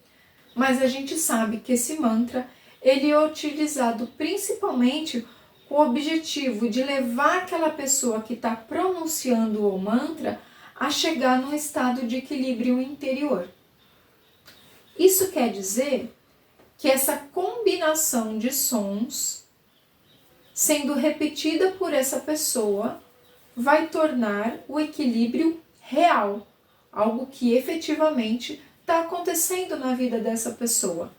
mas a gente sabe que esse mantra ele é utilizado principalmente com o objetivo de levar aquela pessoa que está pronunciando o mantra a chegar num estado de equilíbrio interior. Isso quer dizer que essa combinação de sons, sendo repetida por essa pessoa, vai tornar o equilíbrio real, algo que efetivamente está acontecendo na vida dessa pessoa.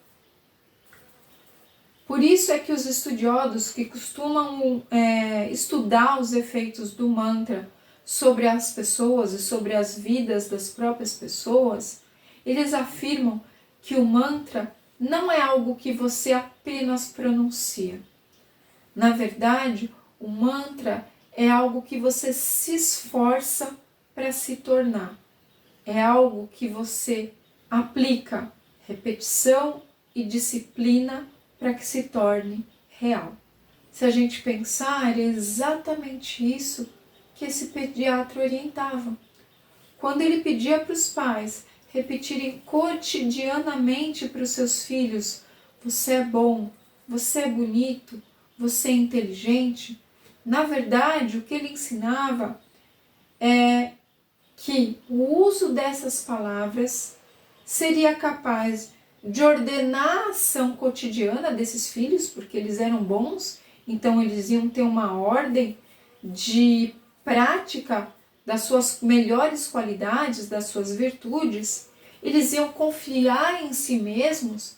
Por isso é que os estudiosos que costumam estudar os efeitos do mantra sobre as pessoas e sobre as vidas das próprias pessoas, eles afirmam que o mantra não é algo que você apenas pronuncia. Na verdade, o mantra é algo que você se esforça para se tornar. É algo que você aplica repetição e disciplina para que se torne real. Se a gente pensar, é exatamente isso que esse pediatra orientava. Quando ele pedia para os pais repetirem cotidianamente para os seus filhos: você é bom, você é bonito, você é inteligente, na verdade o que ele ensinava é que o uso dessas palavras seria capaz de ordenar a ação cotidiana desses filhos, porque eles eram bons, então eles iam ter uma ordem de prática das suas melhores qualidades, das suas virtudes, eles iam confiar em si mesmos,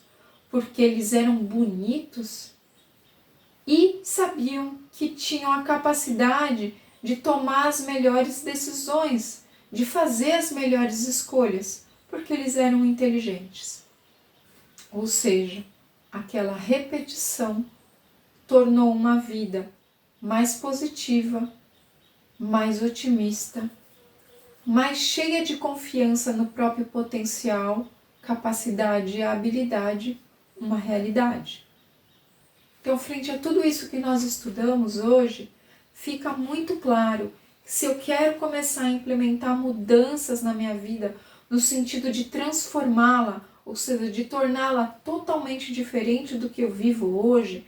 porque eles eram bonitos, e sabiam que tinham a capacidade de tomar as melhores decisões, de fazer as melhores escolhas, porque eles eram inteligentes. Ou seja, aquela repetição tornou uma vida mais positiva, mais otimista, mais cheia de confiança no próprio potencial, capacidade e habilidade, uma realidade. Então, frente a tudo isso que nós estudamos hoje, fica muito claro que se eu quero começar a implementar mudanças na minha vida, no sentido de transformá-la, ou seja, de torná-la totalmente diferente do que eu vivo hoje,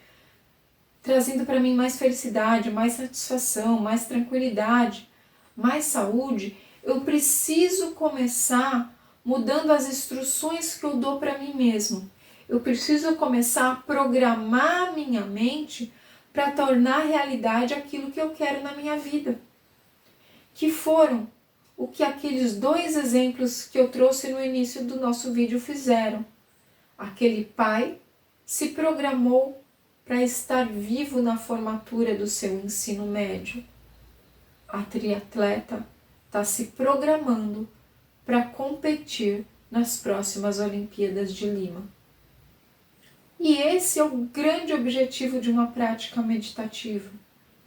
trazendo para mim mais felicidade, mais satisfação, mais tranquilidade, mais saúde, eu preciso começar mudando as instruções que eu dou para mim mesmo. Eu preciso começar a programar a minha mente para tornar realidade aquilo que eu quero na minha vida. Que foram o que aqueles 2 exemplos que eu trouxe no início do nosso vídeo fizeram. Aquele pai se programou para estar vivo na formatura do seu ensino médio. A triatleta está se programando para competir nas próximas Olimpíadas de Lima. E esse é o grande objetivo de uma prática meditativa,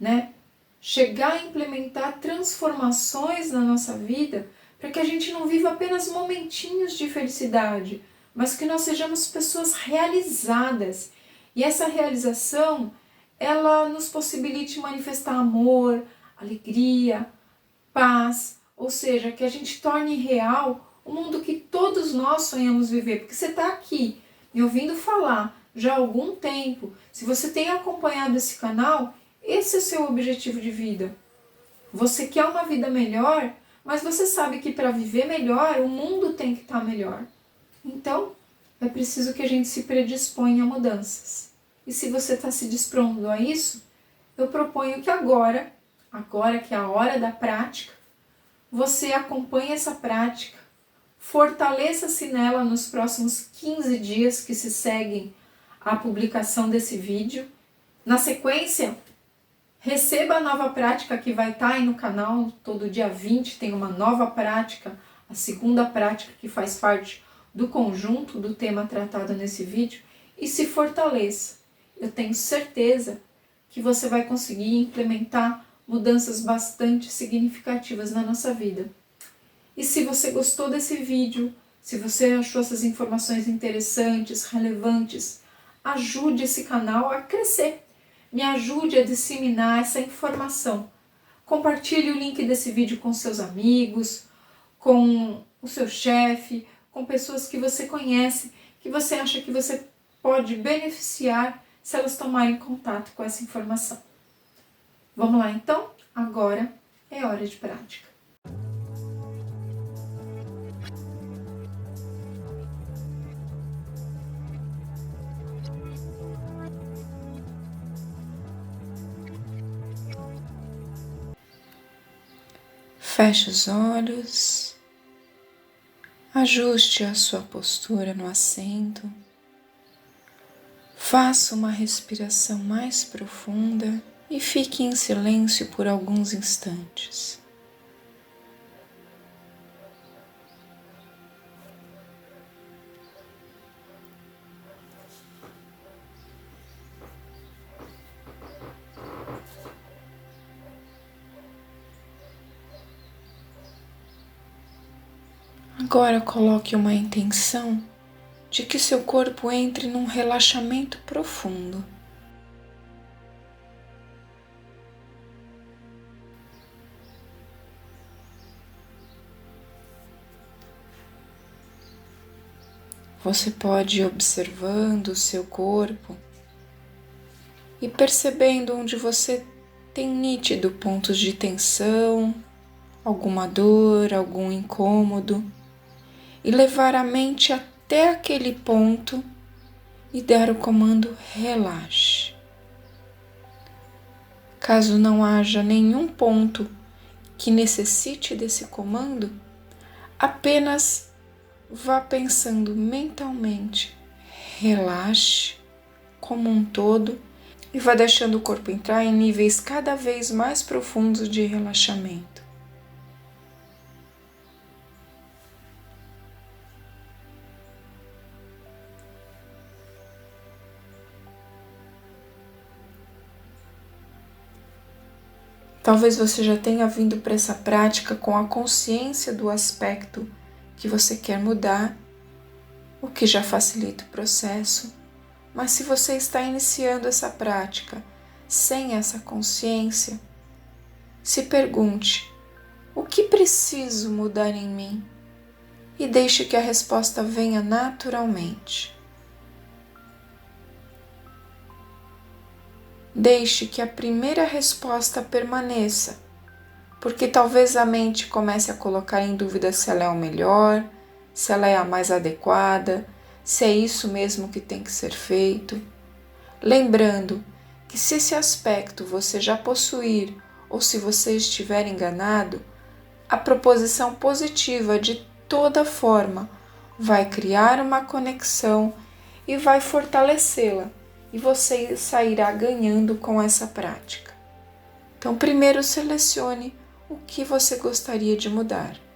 né? Chegar a implementar transformações na nossa vida para que a gente não viva apenas momentinhos de felicidade, mas que nós sejamos pessoas realizadas. E essa realização, ela nos possibilite manifestar amor, alegria, paz, ou seja, que a gente torne real o mundo que todos nós sonhamos viver. Porque você está aqui me ouvindo falar já há algum tempo, se você tem acompanhado esse canal, esse é o seu objetivo de vida. Você quer uma vida melhor, mas você sabe que para viver melhor, o mundo tem que estar melhor. Então, é preciso que a gente se predisponha a mudanças. E se você está se dispondo a isso, eu proponho que agora que é a hora da prática, você acompanhe essa prática, fortaleça-se nela nos próximos 15 dias que se seguem à publicação desse vídeo. Na sequência, receba a nova prática que vai estar aí no canal. Todo dia 20 tem uma nova prática, a segunda prática que faz parte do conjunto do tema tratado nesse vídeo, e se fortaleça. Eu tenho certeza que você vai conseguir implementar mudanças bastante significativas na nossa vida. E se você gostou desse vídeo, se você achou essas informações interessantes, relevantes, ajude esse canal a crescer. Me ajude a disseminar essa informação. Compartilhe o link desse vídeo com seus amigos, com o seu chefe, com pessoas que você conhece, que você acha que você pode beneficiar se elas tomarem contato com essa informação. Vamos lá então? Agora é hora de prática. Feche os olhos, ajuste a sua postura no assento, faça uma respiração mais profunda e fique em silêncio por alguns instantes. Agora coloque uma intenção de que seu corpo entre num relaxamento profundo. Você pode ir observando o seu corpo e percebendo onde você tem nítido pontos de tensão, alguma dor, algum incômodo, e levar a mente até aquele ponto e dar o comando relaxe. Caso não haja nenhum ponto que necessite desse comando, apenas vá pensando mentalmente, relaxe como um todo e vá deixando o corpo entrar em níveis cada vez mais profundos de relaxamento. Talvez você já tenha vindo para essa prática com a consciência do aspecto que você quer mudar, o que já facilita o processo. Mas se você está iniciando essa prática sem essa consciência, se pergunte: o que preciso mudar em mim? E deixe que a resposta venha naturalmente. Deixe que a primeira resposta permaneça, porque talvez a mente comece a colocar em dúvida se ela é o melhor, se ela é a mais adequada, se é isso mesmo que tem que ser feito. Lembrando que se esse aspecto você já possuir ou se você estiver enganado, a proposição positiva de toda forma vai criar uma conexão e vai fortalecê-la. E você sairá ganhando com essa prática. Então, primeiro selecione o que você gostaria de mudar.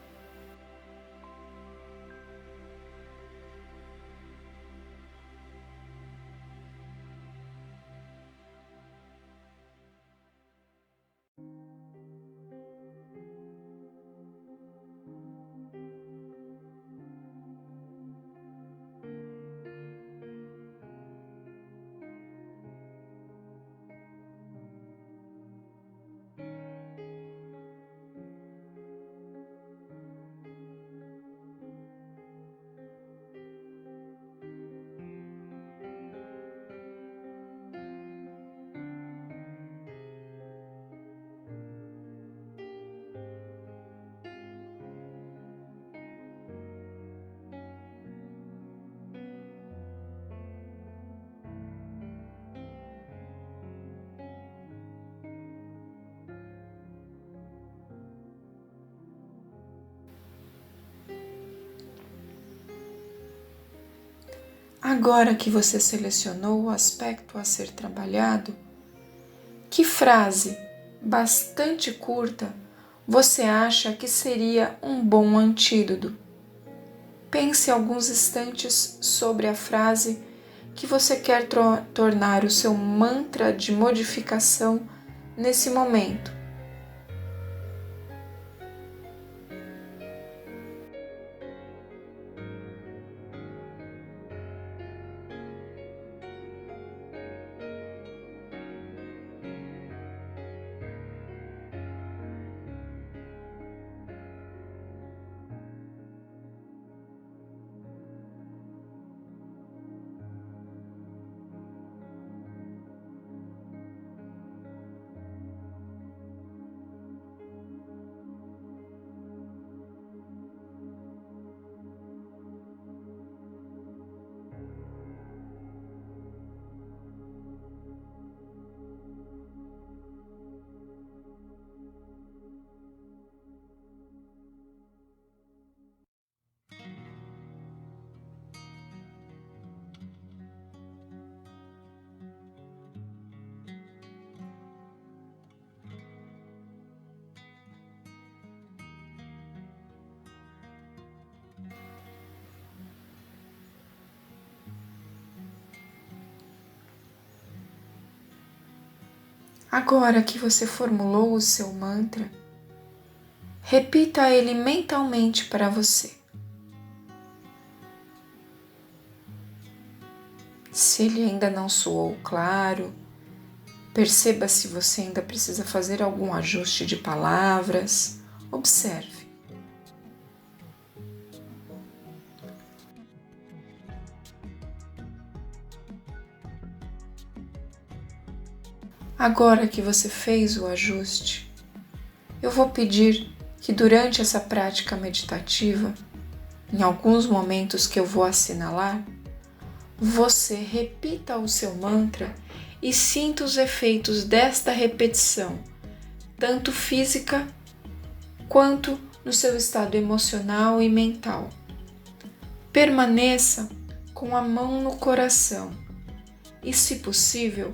Agora que você selecionou o aspecto a ser trabalhado, que frase bastante curta você acha que seria um bom antídoto? Pense alguns instantes sobre a frase que você quer tornar o seu mantra de modificação nesse momento. Agora que você formulou o seu mantra, repita ele mentalmente para você. Se ele ainda não soou claro, perceba se você ainda precisa fazer algum ajuste de palavras. Observe. Agora que você fez o ajuste, eu vou pedir que durante essa prática meditativa, em alguns momentos que eu vou assinalar, você repita o seu mantra e sinta os efeitos desta repetição, tanto física quanto no seu estado emocional e mental. Permaneça com a mão no coração e, se possível,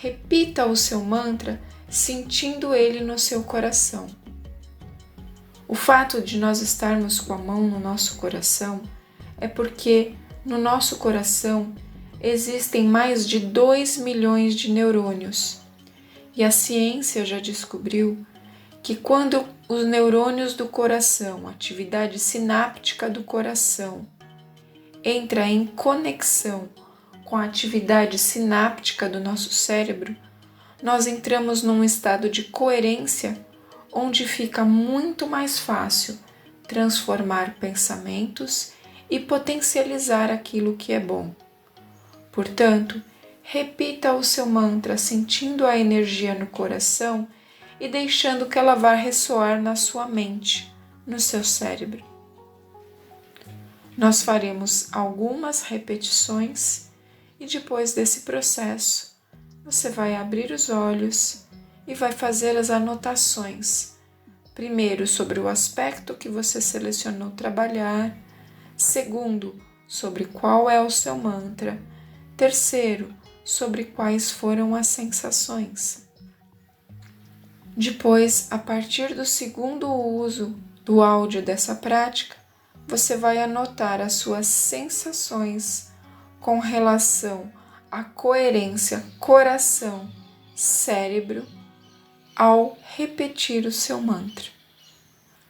repita o seu mantra sentindo ele no seu coração. O fato de nós estarmos com a mão no nosso coração é porque no nosso coração existem mais de 2 milhões de neurônios. E a ciência já descobriu que quando os neurônios do coração, a atividade sináptica do coração, entra em conexão com a atividade sináptica do nosso cérebro, nós entramos num estado de coerência onde fica muito mais fácil transformar pensamentos e potencializar aquilo que é bom. Portanto, repita o seu mantra sentindo a energia no coração e deixando que ela vá ressoar na sua mente, no seu cérebro. Nós faremos algumas repetições e depois desse processo, você vai abrir os olhos e vai fazer as anotações. Primeiro, sobre o aspecto que você selecionou trabalhar. Segundo, sobre qual é o seu mantra. Terceiro, sobre quais foram as sensações. Depois, a partir do segundo uso do áudio dessa prática, você vai anotar as suas sensações com relação à coerência coração-cérebro ao repetir o seu mantra.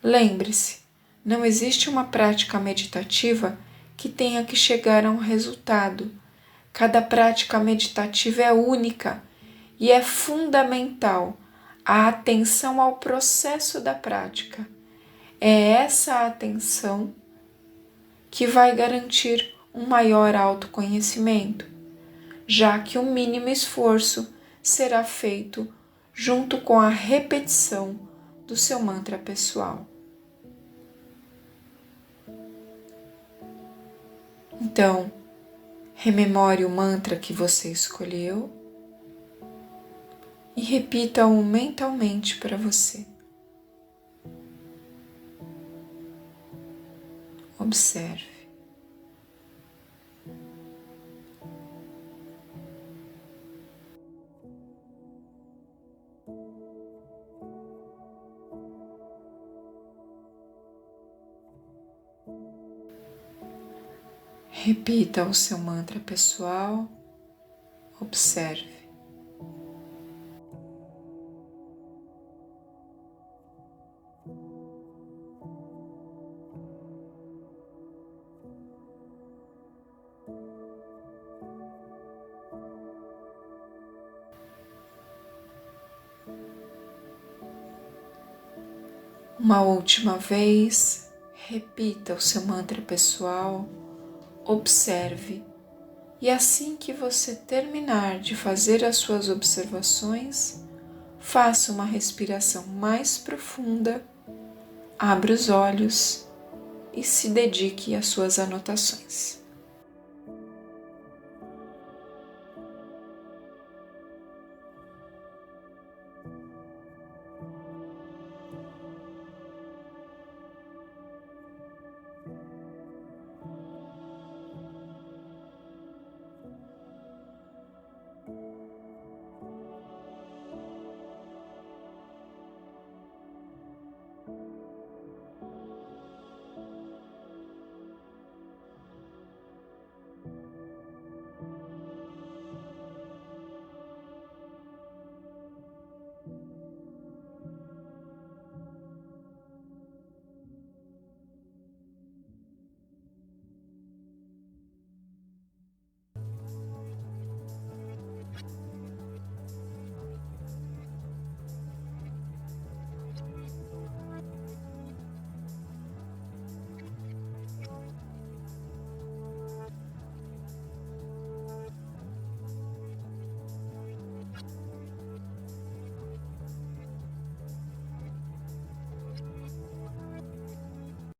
Lembre-se, não existe uma prática meditativa que tenha que chegar a um resultado. Cada prática meditativa é única e é fundamental a atenção ao processo da prática. É essa atenção que vai garantir um maior autoconhecimento, já que o mínimo esforço será feito junto com a repetição do seu mantra pessoal. Então, rememore o mantra que você escolheu e repita-o mentalmente para você. Observe. Repita o seu mantra pessoal, observe. Uma última vez, repita o seu mantra pessoal, observe, e assim que você terminar de fazer as suas observações, faça uma respiração mais profunda, abra os olhos e se dedique às suas anotações.